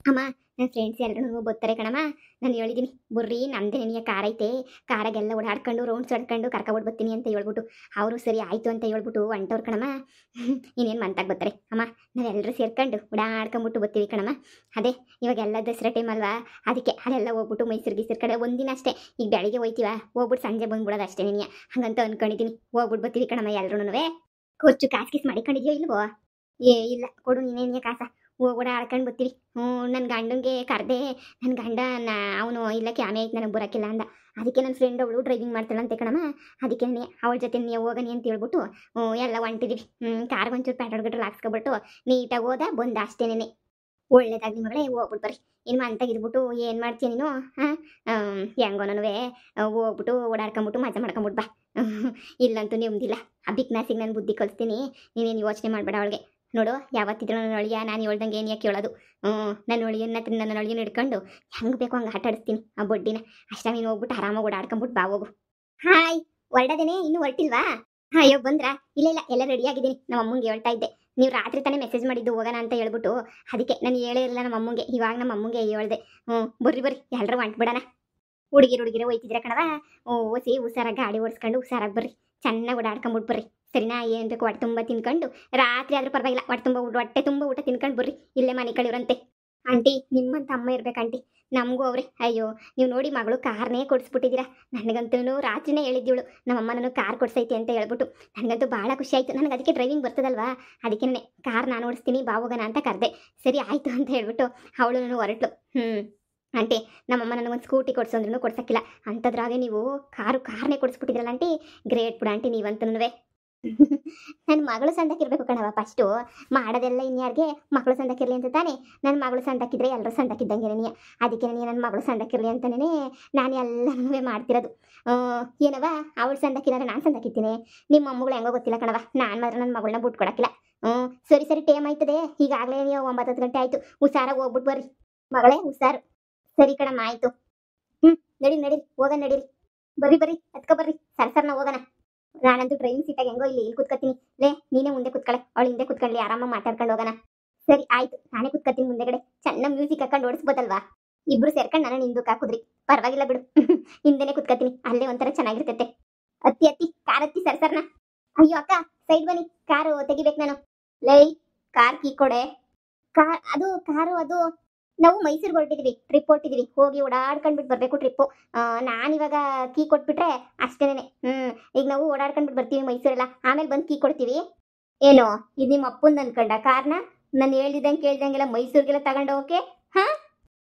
ಅಮ್ಮ ನನ್ನ ಫ್ರೆಂಡ್ಸ್ ಎಲ್ಲರೂ ಬರ್ತಾರೆ ಕಣಮ್ಮ. ನಾನು ಹೇಳಿದ್ದೀನಿ ಬರ್ರಿ ನಮ್ದೇ ನಿನಗೆ ಕಾರ್ ಐತೆ, ಕಾರಾಗೆಲ್ಲ ಓಡಾಡ್ಕೊಂಡು ರೌಂಡ್ಸ್ ಹೊಡ್ಕೊಂಡು ಕರ್ಕೊಬಿಟ್ಟು ಬರ್ತೀನಿ ಅಂತ ಹೇಳ್ಬಿಟ್ಟು ಅವರು ಸರಿ ಆಯಿತು ಅಂತ ಹೇಳ್ಬಿಟ್ಟು ಹೊಂಟವ್ರು ಕಣಮ್ಮ. ಇನ್ನೇನು ಮಂತಾಗ ಬರ್ತಾರೆ ಅಮ್ಮ. ನಾವೆಲ್ಲರೂ ಸೇರ್ಕೊಂಡು ಓಡಾಡ್ಕೊಂಬಿಟ್ಟು ಬರ್ತೀವಿ ಕಣಮ್ಮ. ಅದೇ ಇವಾಗೆಲ್ಲ ದಸರಾ ಟೈಮ್ ಅಲ್ವಾ, ಅದಕ್ಕೆ ಅಲ್ಲೆಲ್ಲ ಹೋಗ್ಬಿಟ್ಟು ಮೈಸೂರಿಗೆ ಕಡೆ ಒಂದಿನ ಅಷ್ಟೇ. ಈಗ ಬೆಳಿಗ್ಗೆ ಹೋಯ್ತೀವ, ಹೋಗ್ಬಿಟ್ಟು ಸಂಜೆ ಬಂದ್ಬಿಡೋದು ಅಷ್ಟೇ ನಿನಗೆ, ಹಂಗಂತ ಅಂದ್ಕೊಂಡಿದ್ದೀನಿ. ಹೋಗ್ಬಿಟ್ಟು ಬರ್ತೀವಿ ಕಣಮ್ಮ ಎಲ್ಲರೂ. ಖರ್ಚು ಕಾಸು ಕೀಸ್ ಮಾಡಿಕೊಂಡಿದ್ಯೋ ಇಲ್ವೋ? ಏ ಇಲ್ಲ, ಕೊಡು ನೀನೇನಿಗೆ ಕಾಸ, ಹೋಗೋಣ ಆಡ್ಕೊಂಡು ಬರ್ತೀವಿ. ನನ್ನ ಗಂಡಂಗೆ ಕರೆದೆ. ನನ್ನ ಗಂಡ ಅವನು ಇಲ್ಲ ಕ್ಯಾಮೆ ಐತೆ ನನಗೆ ಬರೋಕ್ಕಿಲ್ಲ ಅಂದ. ಅದಕ್ಕೆ ನನ್ನ ಫ್ರೆಂಡ್ ಅವಳು ಡ್ರೈವಿಂಗ್ ಮಾಡ್ತಾಳಂತೆ ಕಣಮ್ಮ. ಅದಕ್ಕೆ ಅವಳ ಜೊತೆ ನೀವು ಹೋಗನಿ ಅಂತ ಹೇಳ್ಬಿಟ್ಟು ಎಲ್ಲ ಹೊಂಟಿದ್ದೀವಿ. ಕಾರ್ಗೆ ಒಂಚೂರು ಪೆಟ್ರೋಲ್ ಗಿಟ್ರೋಲ್ ಹಾಕ್ಸ್ಕೊಬಿಟ್ಟು ನೀಟಾಗಿ ಹೋದ ಬಂದ ಅಷ್ಟೇನೆ. ಒಳ್ಳೇದಾಗಲಿ ಮಗಳೇ, ಹೋಗ್ಬಿಟ್ಟು ಬರ್ರಿ. ಇನ್ನು ಮಂತಾಗಿದ್ಬಿಟ್ಟು ಏನು ಮಾಡ್ತೀಯ ನೀನು? ಹೆಂಗೋ ನನವೇ ಹೋಗ್ಬಿಟ್ಟು ಓಡಾಡ್ಕೊಂಬಿಟ್ಟು ಮಜಾ ಮಾಡ್ಕೊಂಬಿಟ್ಟು ಬಾ. ಇಲ್ಲಂತೂ ನೆಮ್ಮದಿಲ್ಲ. ಆ ಬಿಕ್ನಾಸಿಗೆ ನಾನು ಬುದ್ಧಿ ಕಲಿಸ್ತೀನಿ, ನೀನೇನು ಯೋಚನೆ ಮಾಡಬೇಡ. ಅವಳಿಗೆ ನೋಡು, ಯಾವತ್ತಿದ್ರು ನನ್ನ ಒಳಿಯ ನಾನು ಹೇಳ್ದಂಗೆ ಏನು ಯಾಕೆ ಕೇಳೋದು. ನನ್ನ ಒಳಿಯನ್ನ ಹಿಡ್ಕೊಂಡು ಹೆಂಗೆ ಬೇಕೋ ಹಂಗೆ ಆಟ ಆಡಿಸ್ತೀನಿ ಆ ಬೊಡ್ಡಿನ. ಅಷ್ಟ ನೀನು ಹೋಗ್ಬಿಟ್ಟು ಆರಾಮಾಗಿ ಓಡಾಡ್ಕೊಂಬಿಟ್ಟು ಬಾ ಹೋಗು. ಹಾಯ್, ಹೊರಡದೇನೆ ಇನ್ನೂ ಹೊರಟಿಲ್ವಾ? ಅಯ್ಯೋ ಬಂದ್ರಾ? ಇಲ್ಲ ಇಲ್ಲ, ಎಲ್ಲ ರೆಡಿ ಆಗಿದ್ದೀನಿ. ನಮ್ಮ ಅಮ್ಮಂಗೆ ಹೇಳ್ತಾ ಇದ್ದೆ, ನೀವು ರಾತ್ರಿ ತಾನೇ ಮೆಸೇಜ್ ಮಾಡಿದ್ದು ಹೋಗೋಣ ಅಂತ ಹೇಳ್ಬಿಟ್ಟು. ಅದಕ್ಕೆ ನಾನು ಹೇಳೇ ಇರಲಿಲ್ಲ ನಮ್ಮ ಅಮ್ಮಂಗೆ. ಇವಾಗ ನಮ್ಮ ಅಮ್ಮಂಗೆ ಹೇಳ್ದೆ. ಬರ್ರಿ ಬರ್ರಿ ಎಲ್ಲರೂ ಹೊಂಟ್ಬಿಡೋಣ. ಹುಡುಗಿರೆ ಹೋಯ್ತಿದ್ರೆ ಕಣವ. ಓಸಿ ಹುಷಾರಾಗಿ ಗಾಡಿ ಓಡಿಸ್ಕೊಂಡು ಹುಷಾರಾಗಿ ಬರ್ರಿ. ಚೆನ್ನಾಗಿ ಓಡಾಡ್ಕೊಂಬಿಟ್ಟು ಬರ್ರಿ, ಸರಿನಾ? ಏನು ಬೇಕು ಹೊಟ್ಟೆ ತುಂಬ ತಿನ್ಕೊಂಡು, ರಾತ್ರಿ ಆದರೂ ಪರವಾಗಿಲ್ಲ ಹೊಟ್ಟೆ ತುಂಬ ಊಟ ತಿನ್ಕೊಂಡು ಬರ್ರಿ. ಇಲ್ಲೇ ಮನೆ ಕಳಿವ್ರಂತೆ. ಆಂಟಿ ನಿಮ್ಮಂತ ಅಮ್ಮ ಇರ್ಬೇಕು ಆಂಟಿ, ನಮಗೂ ಅವ್ರೆ. ಅಯ್ಯೋ ನೀವು ನೋಡಿ ಮಗಳು ಕಾರ್ನೇ ಕೊಡಿಸ್ಬಿಟ್ಟಿದ್ದೀರಾ. ನನಗಂತೂ ರಾತ್ರಿನೇ ಹೇಳಿದ್ದೀವಳು ನಮ್ಮಮ್ಮ ನನಗೆ ಕಾರ್ ಕೊಡ್ಸೈತಿ ಅಂತ ಹೇಳ್ಬಿಟ್ಟು. ನನಗಂತೂ ಭಾಳ ಖುಷಿ ಆಯಿತು. ನನಗೆ ಅದಕ್ಕೆ ಡ್ರೈವಿಂಗ್ ಬರ್ತದಲ್ವಾ, ಅದಕ್ಕೆ ಕಾರ್ ನಾನು ಓಡಿಸ್ತೀನಿ ಬಾ ಹೋಗೋಣ ಅಂತ ಕರೆದೆ. ಸರಿ ಆಯಿತು ಅಂತ ಹೇಳ್ಬಿಟ್ಟು ಅವಳು ನಾನು ಹೊರಟ್ಲು. ಆಂಟಿ ನಮ್ಮಮ್ಮ ನನಗೊಂದು ಸ್ಕೂಟಿ ಕೊಡ್ಸಂದ್ರೂ ಕೊಡ್ಸಕ್ಕಿಲ್ಲ, ಅಂಥದ್ರಾಗೆ ನೀವು ಕಾರ್ನೇ ಕೊಡಿಸ್ಬಿಟ್ಟಿದ್ರಲ್ಲ ಆಂಟಿ. ಗ್ರೇಟ್ ಬಿಡ ಆಂಟಿ ನೀವಂತೂ. ನನ್ನ ಮಗಳು ಸಂದಕ್ಕಿರ್ಬೇಕು ಕಣವ ಫಸ್ಟು. ಮಾಡೋದೆಲ್ಲ ಇನ್ಯಾರಿಗೆ ಮಗಳು ಸಂದಕ್ಕಿರಲಿ ಅಂತ ತಾನೇ. ನನ್ನ ಮಗಳು ಸಂದಕ್ಕಿದ್ರೆ ಎಲ್ಲರೂ ಸಂದಕ್ಕಿದ್ದಂಗೆ ನನಗೆ. ಅದಕ್ಕೆ ನನಗೆ ನನ್ನ ಮಗಳು ಸಂದಕ್ಕಿರಲಿ ಅಂತಲೇ ನಾನು ಎಲ್ಲನೂ ಮಾಡ್ತಿರೋದು. ಏನವ ಅವಳು ಸಂದಕ್ಕಿನಾರೆ ನಾನು ಸಂದಕ್ಕಿದ್ದೀನಿ. ನಿಮ್ಮ ಅಮ್ಮಗಳು ಹೆಂಗೋ ಗೊತ್ತಿಲ್ಲ ಕಣವ, ನಾನು ಮಾತ್ರ ನನ್ನ ಮಗಳನ್ನ ಬಿಟ್ಕೊಡಕ್ಕಿಲ್ಲ. ಸರಿ ಟೈಮ್ ಆಯ್ತದೆ. ಈಗಾಗಲೇ ನೀವು 9 ಗಂಟೆ ಆಯಿತು. ಹುಷಾರಾಗಿ ಹೋಗ್ಬಿಟ್ಟು ಬರ್ರಿ ಮಗಳೇ, ಹುಷಾರು. ಸರಿ ಕಣಮ್ಮ ಆಯಿತು. ನಡೀರಿ ಹೋಗೋಣ, ನಡೀರಿ ಬರ್ರಿ ಹತ್ಕೊ ಬರ್ರಿ. ಸರನ ಹೋಗೋಣ. ನಾನಂತೂ ಡ್ರೈವಿಂಗ್ ಸೀಟಾಗಿ ಹೆಂಗೋ ಇಲ್ಲಿ ಕೂತ್ಕೊತೀನಿ. ಲೇ ನೀನೇ ಮುಂದೆ ಕೂತ್ಕೊಳ್ಳೆ, ಅವಳು ಹಿಂದೆ ಕೂತ್ಕೊಳ್ಳಿ, ಆರಾಮಾಗಿ ಮಾತಾಡ್ಕೊಂಡು ಹೋಗೋಣ. ಸರಿ ಆಯ್ತು, ನಾನೇ ಕೂತ್ಕೊತೀನಿ ಮುಂದೆಗಡೆ. ಚೆನ್ನಾಗಿ ಮ್ಯೂಸಿಕ್ ಹಾಕೊಂಡು ಓಡಿಸ್ಬೋದಲ್ವಾ? ಇಬ್ರು ಸೇರ್ಕೊಂಡು ನಾನು ಹಿಂದಕ್ಕೆ ಹಾಕುದ್ರಿ ಪರವಾಗಿಲ್ಲ ಬಿಡು. ಹಿಂದೆನೇ ಕೂತ್ಕೊತೀನಿ, ಅಲ್ಲೇ ಒಂಥರ ಚೆನ್ನಾಗಿರ್ತೈತೆ. ಹತ್ತಿ ಕಾರ್ ಹತ್ತಿ ಸರ್ನ. ಅಯ್ಯೋ ಅಕ್ಕ ಸೈಡ್ ಬನ್ನಿ, ಕಾರು ತೆಗಿಬೇಕು ನಾನು. ಲೈ ಕಾರ್ ಕೀ ಕೊಡೆ. ಕಾರು ಅದು ನಾವು ಮೈಸೂರಿಗೆ ಹೊರಟಿದ್ವಿ, ಟ್ರಿಪ್ ಹೊರಟಿದ್ವಿ. ಹೋಗಿ ಓಡಾಡ್ಕೊಂಡ್ಬಿಟ್ಟು ಬರಬೇಕು ಟ್ರಿಪ್ಪು. ನಾನಿವಾಗ ಕೀ ಕೊಟ್ಬಿಟ್ರೆ ಅಷ್ಟೇನೆ. ಈಗ ನಾವು ಓಡಾಡ್ಕೊಂಡ್ಬಿಟ್ಟು ಬರ್ತೀವಿ ಮೈಸೂರೆಲ್ಲ, ಆಮೇಲೆ ಬಂದು ಕೀ ಕೊಡ್ತೀವಿ. ಏನೋ ಇದು ನಿಮ್ಮ ಅಪ್ಪಂದು ಅನ್ಕೊಂಡ ಕಾರ್ನ? ನಾನು ಹೇಳ್ದಿದ್ದಂಗೆ ಕೇಳ್ದಂಗೆಲ್ಲ ಮೈಸೂರಿಗೆಲ್ಲ ತಗೊಂಡು ಹೋಗಕ್ಕೆ?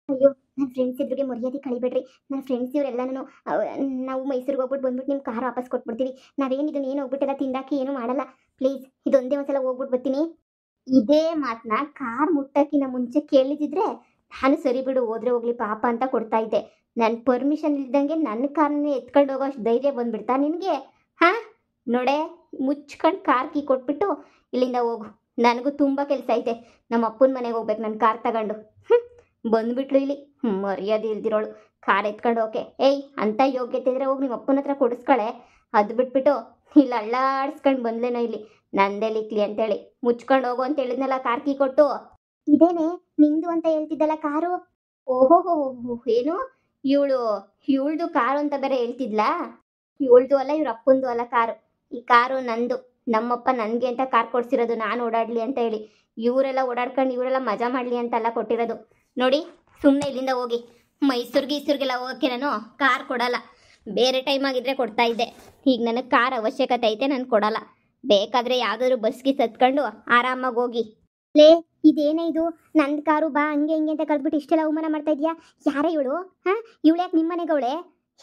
ಅಯ್ಯೋ ನನ್ನ ಫ್ರೆಂಡ್ಸ್ ಇದ್ರಿಗೆ ಮರ್ಯಾದೆ ಕಳಿಬೇಡ್ರಿ. ನನ್ನ ಫ್ರೆಂಡ್ಸ್ ಇವರೆಲ್ಲನೂ ನಾವು ಮೈಸೂರಿಗೆ ಹೋಗ್ಬಿಟ್ಟು ಬಂದ್ಬಿಟ್ಟು ನಿಮ್ಮ ಕಾರ್ ವಾಪಸ್ ಕೊಟ್ಬಿಡ್ತೀವಿ. ನಾವೇನಿದನ್ನು ಏನು ಹೋಗ್ಬಿಟ್ಟೆಲ್ಲ ತಿಂದಾಕಿ ಏನೂ ಮಾಡಲ್ಲ. ಪ್ಲೀಸ್ ಇದೊಂದೇ ಒಂದ್ಸಲ ಹೋಗ್ಬಿಟ್ಟು ಬರ್ತೀನಿ. ಇದೇ ಮಾತನ್ನ ಕಾರ್ ಮುಟ್ಟಕ್ಕಿನ ಮುಂಚೆ ಕೇಳಿದಿದ್ರೆ ನಾನು ಸರಿ ಬಿಡು ಹೋದ್ರೆ ಹೋಗ್ಲಿ ಪಾಪ ಅಂತ ಕೊಡ್ತಾ ಇದ್ದೆ. ನನ್ನ ಪರ್ಮಿಷನ್ ಇಲ್ದಂಗೆ ನನ್ನ ಕಾರ್ನೇ ಎತ್ಕೊಂಡು ಹೋಗೋ ಅಷ್ಟು ಧೈರ್ಯ ಬಂದ್ಬಿಡ್ತಾ ನಿನಗೆ? ನೋಡೆ, ಮುಚ್ಕೊಂಡು ಕಾರ್ ಕೀ ಕೊಟ್ಬಿಟ್ಟು ಇಲ್ಲಿಂದ ಹೋಗು. ನನಗೂ ತುಂಬ ಕೆಲಸ ಐತೆ. ನಮ್ಮ ಅಪ್ಪನ ಮನೆಗೆ ಹೋಗ್ಬೇಕು ನಾನು ಕಾರ್ ತಗೊಂಡು. ಬಂದ್ಬಿಟ್ಲು ಇಲ್ಲಿ ಮರ್ಯಾದೆ ಇಲ್ದಿರೋಳು ಕಾರ್ ಎತ್ಕೊಂಡು ಹೋಕೆ. ಏಯ್ ಅಂತ ಯೋಗ್ಯತೆ ಇದ್ರೆ ಹೋಗಿ ನಿಮ್ಮ ಅಪ್ಪನ ಹತ್ರ ಕೊಡಿಸ್ಕೊಳೆ. ಅದು ಬಿಟ್ಬಿಟ್ಟು ಇಲ್ಲಿ ಅಳ್ಳಾಡಿಸ್ಕೊಂಡು ಬಂದ್ಲೇನೋ ಇಲ್ಲಿ ನಂದೆಲಿಕ್ಲಿ ಅಂತೇಳಿ ಮುಚ್ಕೊಂಡು ಹೋಗು ಅಂತ ಹೇಳಿದ್ನಲ್ಲ ಕಾರ್ ಕೀ ಕೊಟ್ಟು. ಇದೇನೆ ನಿಂದು ಅಂತ ಹೇಳ್ತಿದ್ದಲ್ಲ ಕಾರು? ಓಹೋ ಏನು ಇವಳ್ದು ಕಾರು ಅಂತ ಬೇರೆ ಹೇಳ್ತಿದ್ಲಾ? ಇವಳ್ದು ಅಲ್ಲ ಇವ್ರ ಅಪ್ಪಂದು ಅಲ್ಲ ಕಾರು. ಈ ಕಾರು ನಂದು. ನಮ್ಮಪ್ಪ ನನಗೆ ಅಂತ ಕಾರ್ ಕೊಡ್ಸಿರೋದು, ನಾನು ಓಡಾಡ್ಲಿ ಅಂತ ಹೇಳಿ. ಇವರೆಲ್ಲ ಓಡಾಡ್ಕೊಂಡು ಇವರೆಲ್ಲ ಮಜಾ ಮಾಡಲಿ ಅಂತೆಲ್ಲ ಕೊಟ್ಟಿರೋದು. ನೋಡಿ ಸುಮ್ಮನೆ ಇಲ್ಲಿಂದ ಹೋಗಿ. ಮೈಸೂರಿಗೆಲ್ಲ ಹೋಗೋಕ್ಕೆ ನಾನು ಕಾರ್ ಕೊಡಲ್ಲ. ಬೇರೆ ಟೈಮ್ ಆಗಿದ್ರೆ ಕೊಡ್ತಾ ಇದ್ದೆ. ಈಗ ನನಗೆ ಕಾರ್ ಅವಶ್ಯಕತೆ ಐತೆ, ನಾನು ಕೊಡಲ್ಲ. ಬೇಕಾದರೆ ಯಾವುದಾದ್ರು ಬಸ್ಗೆ ಸತ್ಕೊಂಡು ಆರಾಮಾಗಿ ಹೋಗಿ. ಲೇ ಇದೇನೇ ಇದು? ನಂದು ಕಾರು ಬಾ ಹಂಗೆ ಹಿಂಗೆ ಅಂತ ಕಳೆದ್ಬಿಟ್ಟು ಇಷ್ಟೆಲ್ಲ ಅವಮಾನ ಮಾಡ್ತಾ ಇದೆಯಾ? ಯಾರೇ ಇವಳು? ಇವಳು ಯಾಕೆ ನಿಮ್ಮ ಮನೆಗವಳೆ?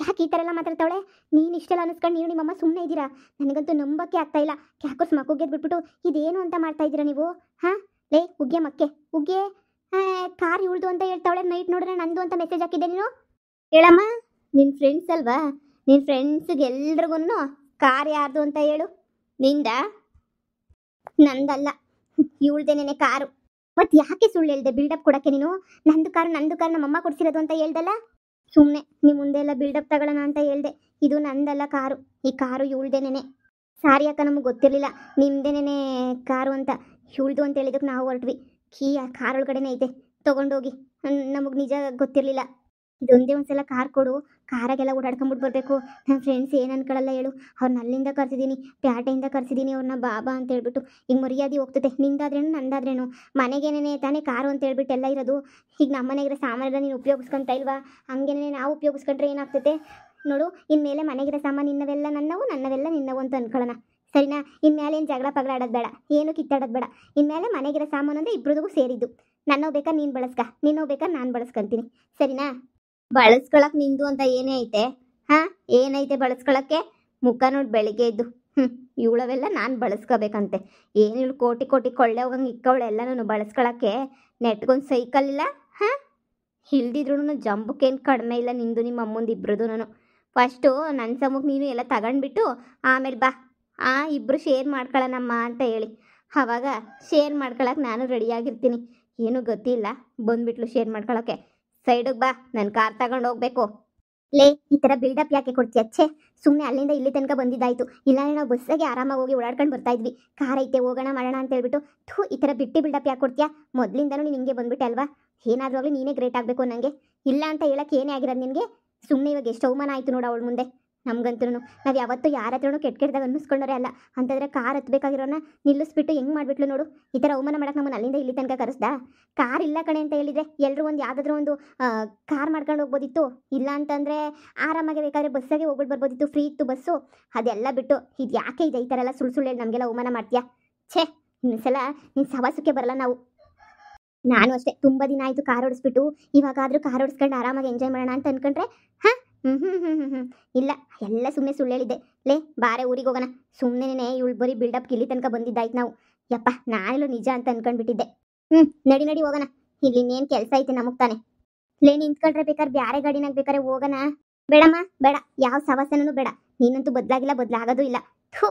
ಯಾಕೆ ಈ ಥರ ಎಲ್ಲ ಮಾತಾಡ್ತಾವಳೆ? ನೀನು ಇಷ್ಟೆಲ್ಲ ಅನ್ನಿಸ್ಕೊಂಡು ನೀವು ನಿಮ್ಮಮ್ಮ ಸುಮ್ಮನೆ ಇದ್ದೀರಾ? ನನಗಂತೂ ನಂಬಕ್ಕೆ ಆಗ್ತಾ ಇಲ್ಲ. ಕ್ಯಾಕೋಸ್ ಮಕ್ಕಳಿಗೆ ಬಿಟ್ಬಿಟ್ಟು ಇದೇನು ಅಂತ ಮಾಡ್ತಾ ಇದ್ದೀರಾ ನೀವು? ಲೇ ಉಗ್ಗೆ ಮಕ್ಕೆ ಉಗ್ಗೆ, ಕಾರ್ ಇವಳ್ದು ಅಂತ ಹೇಳ್ತಾವಳೆ. ನೈಟ್ ನೋಡಿದ್ರೆ ನಂದು ಅಂತ ಮೆಸೇಜ್ ಹಾಕಿದ್ದೆ ನೀನು. ಹೇಳಮ್ಮ, ನಿನ್ನ ಫ್ರೆಂಡ್ಸ್ ಅಲ್ವಾ? ನಿನ್ನ ಫ್ರೆಂಡ್ಸಿಗೆ ಎಲ್ರಿಗೂ ಕಾರ್ ಯಾರ್ದು ಅಂತ ಹೇಳು. ನಿಂದ? ನಂದಲ್ಲ, ಇವಳ್ದೇನೆ ಕಾರು. ಮತ್ತೆ ಯಾಕೆ ಸುಳ್ಳು ಹೇಳ್ದೆ ಬಿಲ್ಡಪ್ ಕೊಡಕ್ಕೆ ನೀನು? ನಂದು ಕಾರು ನಮ್ಮಮ್ಮ ಕೊಡ್ಸಿರೋದು ಅಂತ ಹೇಳ್ದಲ್ಲ. ಸುಮ್ಮನೆ ನಿಮ್ಮ ಮುಂದೆ ಎಲ್ಲ ಬಿಲ್ಡಪ್ ತಗೊಳ್ಳೋಣ ಅಂತ ಹೇಳ್ದೆ. ಇದು ನಂದಲ್ಲ ಕಾರು, ಈ ಕಾರು ಇವಳ್ದೇನೆ. ಸಾರಿ ಅಕ್ಕ, ನಮಗೆ ಗೊತ್ತಿರಲಿಲ್ಲ ನಿಮ್ದೇನೇ ಕಾರು ಅಂತ. ಇವಳ್ದು ಅಂತ ಹೇಳಿದಕ್ಕೆ ನಾವು ಹೊರಟ್ವಿ. ಕೀ ಆ ಕಾರ್ ಒಳಗಡೆನೇ ಐತೆ. ತೊಗೊಂಡೋಗಿ. ನಮಗೆ ನಿಜ ಗೊತ್ತಿರಲಿಲ್ಲ. ಇದೊಂದೇ ಒಂದ್ಸಲ ಕಾರ್ ಕೊಡು, ಕಾರಾಗೆಲ್ಲ ಓಡಾಡ್ಕೊಂಬಿಟ್ಟು ಬರಬೇಕು. ನನ್ನ ಫ್ರೆಂಡ್ಸ್ ಏನು ಅನ್ಕೊಳ್ಳಲ್ಲ ಹೇಳು. ಅವ್ರನ್ನ ಅಲ್ಲಿಂದ ಕರ್ಸಿದ್ದೀನಿ, ಪ್ಯಾಟೆಯಿಂದ ಕರ್ಸಿದ್ದೀನಿ ಅವ್ರನ್ನ ಬಾಬಾ ಅಂತ ಹೇಳ್ಬಿಟ್ಟು. ಈಗ ಮರ್ಯಾದೆ ಹೋಗ್ತದೆ, ನಿಂದಾದ್ರೇನು ನಂದಾದ್ರೇನು. ಮನೆಗೇನೇ ತಾನೇ ಕಾರು ಅಂತ ಹೇಳ್ಬಿಟ್ಟು ಎಲ್ಲ ಇರೋದು. ಈಗ ನಮ್ಮ ಮನೆಗಿರೋ ಸಾಮಾನೆಲ್ಲ ನೀನು ಉಪಯೋಗಿಸ್ಕೊಂತ ಇಲ್ವಾ? ಹಂಗೇನೆ ನಾವು ಉಪಯೋಗಿಸ್ಕೊಂಡ್ರೆ ಏನಾಗ್ತೈತೆ ನೋಡು. ಇನ್ಮೇಲೆ ಮನೆಗಿರೋ ಸಾಮಾನು ನಿನ್ನವೆಲ್ಲ ನನ್ನವು, ನನ್ನವೆಲ್ಲ ನಿನ್ನವು ಅಂತ ಅನ್ಕೊಳ್ಳೋಣ, ಸರಿನಾ? ಇನ್ಮೇಲೆ ಏನು ಜಗಳ ಪಗಳ ಆಡೋದು ಬೇಡ, ಏನು ಕಿತ್ತಾಡೋದು ಬೇಡ. ಇನ್ಮೇಲೆ ಮನೆಗಿರೋ ಸಾಮಾನು ಅಂದರೆ ಇಬ್ರಿಗೂ ಸೇರಿದ್ದು. ನನ್ನವು ಬೇಕಾದ್ರೆ ನೀನು ಬಳಸ್ಕ, ನಿನ್ನವು ಬೇಕಾದ್ರೆ ನಾನು ಬಳಸ್ಕೊಂತೀನಿ, ಸರಿನಾ? ಬಳಸ್ಕೊಳಕ್ ನಿಂದು ಅಂತ ಏನೇ ಐತೆ? ಹಾಂ, ಏನೈತೆ ಬಳಸ್ಕೊಳಕ್ಕೆ? ಮುಖ ನೋಡಿ ಬೆಳಿಗ್ಗೆ ಇದ್ದು ಇವಳವೆಲ್ಲ ನಾನು ಬಳಸ್ಕೋಬೇಕಂತೆ. ಏನು ಇವಳು ಕೋಟಿ ಕೋಟಿ ಕೊಳ್ಳೆ ಹೋಗಂಗೆ ಇಕ್ಕವಳೆ ಎಲ್ಲನೂ ಬಳಸ್ಕೊಳಕ್ಕೆ. ನೆಟ್ಗೊಂದು ಸೈಕಲ್ ಇಲ್ಲ. ಹಾಂ, ಇಲ್ದಿದ್ರು ಜಂಬಕ್ಕೇನು ಕಡಿಮೆ ಇಲ್ಲ ನಿಂದು ನಿಮ್ಮ ಅಮ್ಮಂದು ಇಬ್ರದು. ನಾನು ಫಸ್ಟು ನನ್ನ ಸಮಕ್ಕೆ ನೀನು ಎಲ್ಲ ತಗೊಂಡ್ಬಿಟ್ಟು ಆಮೇಲೆ ಬಾ, ಇಬ್ಬರು ಶೇರ್ ಮಾಡ್ಕೊಳ್ಳೋಣಮ್ಮ ಅಂತ ಹೇಳಿ. ಆವಾಗ ಶೇರ್ ಮಾಡ್ಕೊಳಕ್ಕೆ ನಾನು ರೆಡಿಯಾಗಿರ್ತೀನಿ. ಏನೂ ಗೊತ್ತಿಲ್ಲ ಬಂದುಬಿಟ್ಲು ಶೇರ್ ಮಾಡ್ಕೊಳಕ್ಕೆ. ಸೈಡಿಗೆ ಬಾ, ನನ್ನ ಕಾರ್ ತಗೊಂಡು ಹೋಗ್ಬೇಕು. ಲೇ, ಈ ಥರ ಬಿಲ್ಡಪ್ ಯಾಕೆ ಕೊಡ್ತೀಯ? ಛೇ, ಸುಮ್ಮನೆ ಅಲ್ಲಿಂದ ಇಲ್ಲಿ ತನಕ ಬಂದಿದ್ದಾಯ್ತು. ಇಲ್ಲಾಂದ್ರೆ ನಾವು ಬಸ್ಸಾಗೆ ಆರಾಮಾಗಿ ಹೋಗಿ ಓಡಾಡ್ಕೊಂಡು ಬರ್ತಾ ಇದ್ವಿ. ಕಾರ್ ಐತೆ ಹೋಗೋಣ ಮಾಡೋಣ ಅಂತ ಹೇಳ್ಬಿಟ್ಟು ಈ ಥರ ಬಿಲ್ಡಪ್ ಯಾಕೆ ಕೊಡ್ತೀಯಾ? ಮೊದಲಿಂದನೂ ನೀನು ಹಿಂಗೆ ಬಂದ್ಬಿಟ್ಟೆ ಅಲ್ವಾ? ಏನಾದರೂ ಆಗಲಿ ನೀನೇ ಗ್ರೇಟ್ ಆಗಬೇಕು ನನಗೆ. ಇಲ್ಲ ಅಂತ ಹೇಳಕ್ಕೆ ಏನೇ ಆಗಿರೋದು ನಿನಗೆ? ಸುಮ್ಮನೆ ಇವಾಗ ಎಷ್ಟು ಅವಮಾನ ಆಯಿತು ನೋಡು ಅವಳ ಮುಂದೆ. ನಮ್ಗಂತೂ ನಾವು ಯಾವತ್ತೂ ಯಾರ ಹತ್ರನೂ ಕೆಟ್ಟದಾಗ ಅನ್ನಿಸ್ಕೊಂಡೋರೆ ಅಲ್ಲ. ಅಂತಂದರೆ ಕಾರ್ ಹತ್ಬೇಕಾಗಿರೋನ ನಿಲ್ಲಿಸ್ಬಿಟ್ಟು ಹೆಂಗೆ ಮಾಡಿಬಿಟ್ಲು ನೋಡು. ಈ ಥರ ಅವಮಾನ ಮಾಡಕ್ಕೆ ನಮ್ಮನ್ನು ಅಲ್ಲಿಂದ ಇಲ್ಲಿ ತನಕ ಕರೆಸ್ದಾ? ಕಾರ್ ಇಲ್ಲ ಕಣೆ ಅಂತ ಹೇಳಿದರೆ ಎಲ್ಲರೂ ಒಂದು ಯಾವುದಾದ್ರೂ ಒಂದು ಕಾರ್ ಮಾಡ್ಕೊಂಡು ಹೋಗ್ಬೋದಿತ್ತು. ಇಲ್ಲ ಅಂತಂದರೆ ಆರಾಮಾಗಿ ಬೇಕಾದ್ರೆ ಬಸ್ಸಾಗೆ ಹೋಗ್ಬಿಟ್ಟು ಬರ್ಬೋದಿತ್ತು, ಫ್ರೀ ಇತ್ತು ಬಸ್ಸು. ಅದೆಲ್ಲ ಬಿಟ್ಟು ಇದು ಯಾಕೆ ಇದೆ ಈ ಥರ ಎಲ್ಲ ಸುಳ್ಳು ಹೇಳಿ ನಮಗೆಲ್ಲ ಅವಮಾನ ಮಾಡ್ತೀಯಾ? ಛೇ, ಇನ್ನೊಂದ್ಸಲ ನಿನ್ನ ಸವಾಸಕ್ಕೆ ಬರಲ್ಲ ನಾವು. ನಾನು ಅಷ್ಟೇ, ತುಂಬ ದಿನ ಆಯಿತು ಕಾರ್ ಓಡಿಸ್ಬಿಟ್ಟು. ಇವಾಗಾದರೂ ಕಾರ್ ಓಡಿಸ್ಕೊಂಡು ಆರಾಮಾಗಿ ಎಂಜಾಯ್ ಮಾಡೋಣ ಅಂತ ಅನ್ಕೊಂಡ್ರೆ ಹಾಂ ಇಲ್ಲ, ಎಲ್ಲ ಸುಮ್ಮನೆ ಸುಳ್ಳು ಹೇಳಿದ್ದೆ. ಲೇ, ಬಾರೆ ಊರಿಗೆ ಹೋಗೋಣ. ಸುಮ್ಮನೆ ಇವಳು ಬರೀ ಬಿಲ್ಡಪ್ ಇಲ್ಲಿ ತನಕ ಬಂದಿದ್ದಾಯ್ತು ನಾವು. ಯಪ್ಪ, ನಾನೆಲ್ಲೂ ನಿಜ ಅಂತ ಅನ್ಕೊಂಡ್ಬಿಟ್ಟಿದ್ದೆ. ನಡಿ ನಡಿ ಹೋಗೋಣ. ಇಲ್ಲಿ ಇನ್ನೇನು ಕೆಲಸ ಐತೆ ನಮಗೆ ತಾನೆ. ಲೇ, ನಿಂತ್ಕೊಂಡ್ರೆ ಬೇಕಾದ್ರೆ ಬ್ಯಾರೆ ಗಾಡಿನಾಗ ಬೇಕಾದ್ರೆ ಹೋಗೋಣ. ಬೇಡಮ್ಮ ಬೇಡ, ಯಾವ ಸವಾಸನೂ ಬೇಡ. ನೀನಂತೂ ಬದಲಾಗಿಲ್ಲ, ಬದಲಾಗೋದು ಇಲ್ಲ. ಥೂ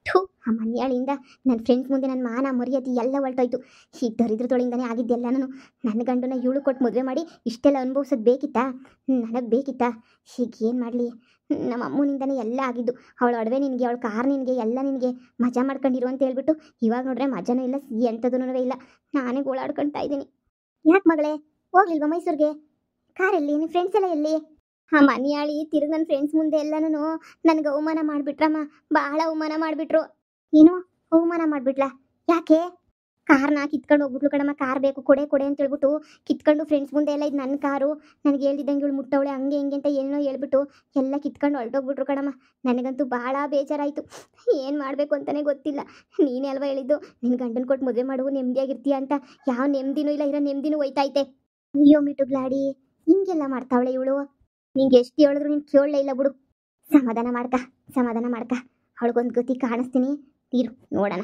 ಥೂ, ಆ ಮನೆಯಾಳಿಂದ ನನ್ನ ಫ್ರೆಂಡ್ಸ್ ಮುಂದೆ ನನ್ನ ಮಾನ ಮರ್ಯಾದೆ ಎಲ್ಲ ಹೊರಟೋಯ್ತು. ಈ ದರಿದ್ರದೊಳಿಂದನೇ ಆಗಿದ್ದೆಲ್ಲನೂ. ನನ್ನ ಗಂಡನ ಇವಳು ಕೊಟ್ಟು ಮದುವೆ ಮಾಡಿ ಇಷ್ಟೆಲ್ಲ ಅನುಭವಿಸೋದು ಬೇಕಿತ್ತಾ? ನನಗೆ ಬೇಕಿತ್ತಾ? ಏನು ಮಾಡಲಿ, ನಮ್ಮ ಅಮ್ಮನಿಂದನೇ ಎಲ್ಲ ಆಗಿದ್ದು. ಅವಳ ಒಡವೆ ನಿನಗೆ, ಅವಳ ಕಾರ್ ನಿನಗೆ, ಎಲ್ಲ ನಿನಗೆ ಮಜಾ ಮಾಡ್ಕೊಂಡಿರು ಅಂತ ಹೇಳ್ಬಿಟ್ಟು ಇವಾಗ ನೋಡ್ರೆ ಮಜಾನೂ ಇಲ್ಲ, ಎಂಥದೂ ಇಲ್ಲ. ನಾನೇ ಗೋಳಾಡ್ಕೊಳ್ತಾ ಇದ್ದೀನಿ. ಯಾಕೆ ಮಗಳೇ ಹೋಗ್ಲಿಲ್ವಾ ಮೈಸೂರಿಗೆ? ಕಾರಲ್ಲಿ ನಿಮ್ಮ ಫ್ರೆಂಡ್ಸ್ ಎಲ್ಲ ಎಲ್ಲಿ? ಆ ಮನೆಯಾಳಿ ತಿರುಗಿ ನನ್ನ ಫ್ರೆಂಡ್ಸ್ ಮುಂದೆ ಎಲ್ಲನೂ ನನಗೆ ಅವಮಾನ ಮಾಡಿಬಿಟ್ರಮ್ಮ. ಭಾಳ ಅವಮಾನ ಮಾಡಿಬಿಟ್ರು. ಏನು ಅವಮಾನ ಮಾಡಿಬಿಟ್ಲಾ? ಯಾಕೆ? ಕಾರ್ನ ಕಿತ್ಕೊಂಡು ಹೋಗ್ಬಿಟ್ಲು ಕಣಮ್ಮ. ಕಾರ್ ಬೇಕು ಕೊಡೆ ಕೊಡೆ ಅಂತ ಹೇಳ್ಬಿಟ್ಟು ಕಿತ್ಕೊಂಡು ಫ್ರೆಂಡ್ಸ್ ಮುಂದೆ ಎಲ್ಲ ಇದು ನನ್ನ ಕಾರು, ನನಗೆ ಹೇಳ್ದಿದ್ದಂಗೆ ಇವಳು ಮುಟ್ಟವಳೆ ಹಂಗೆ ಹಿಂಗೆ ಅಂತ ಏನೋ ಹೇಳ್ಬಿಟ್ಟು ಎಲ್ಲ ಕಿತ್ಕೊಂಡು ಹೊರಟೋಗ್ಬಿಟ್ರು ಕಣಮ್ಮ. ನನಗಂತೂ ಭಾಳ ಬೇಜಾರಾಯಿತು. ಏನು ಮಾಡಬೇಕು ಅಂತಲೇ ಗೊತ್ತಿಲ್ಲ. ನೀನೇ ಅಲ್ವಾ ಹೇಳಿದ್ದು ನಿನ್ನ ಗಂಡನ ಕೊಟ್ಟು ಮದುವೆ ಮಾಡುವ ನೆಮ್ಮದಿಯಾಗಿರ್ತೀಯ ಅಂತ. ಯಾವ ನೆಮ್ಮದಿನೂ ಇಲ್ಲ, ಇರೋ ನೆಮ್ಮದಿನೂ ಹೋಯ್ತೈತೆ. ಅಯ್ಯೋ ಮಿಟುಗ್ಲಾಡಿ, ಹಿಂಗೆಲ್ಲ ಮಾಡ್ತಾವಳೆ ಇವಳು. ನಿಂಗೆ ಎಷ್ಟು ಹೇಳಿದ್ರು ನೀನು ಕೇಳಲೇ ಇಲ್ಲ ಬಿಡು. ಸಮಾಧಾನ ಮಾಡ್ಕ, ಸಮಾಧಾನ ಮಾಡ್ಕ. ಅವಳಿಗೊಂದು ಗತಿ ಕಾಣಿಸ್ತೀನಿ, ಇರು ನೋಡೋಣ.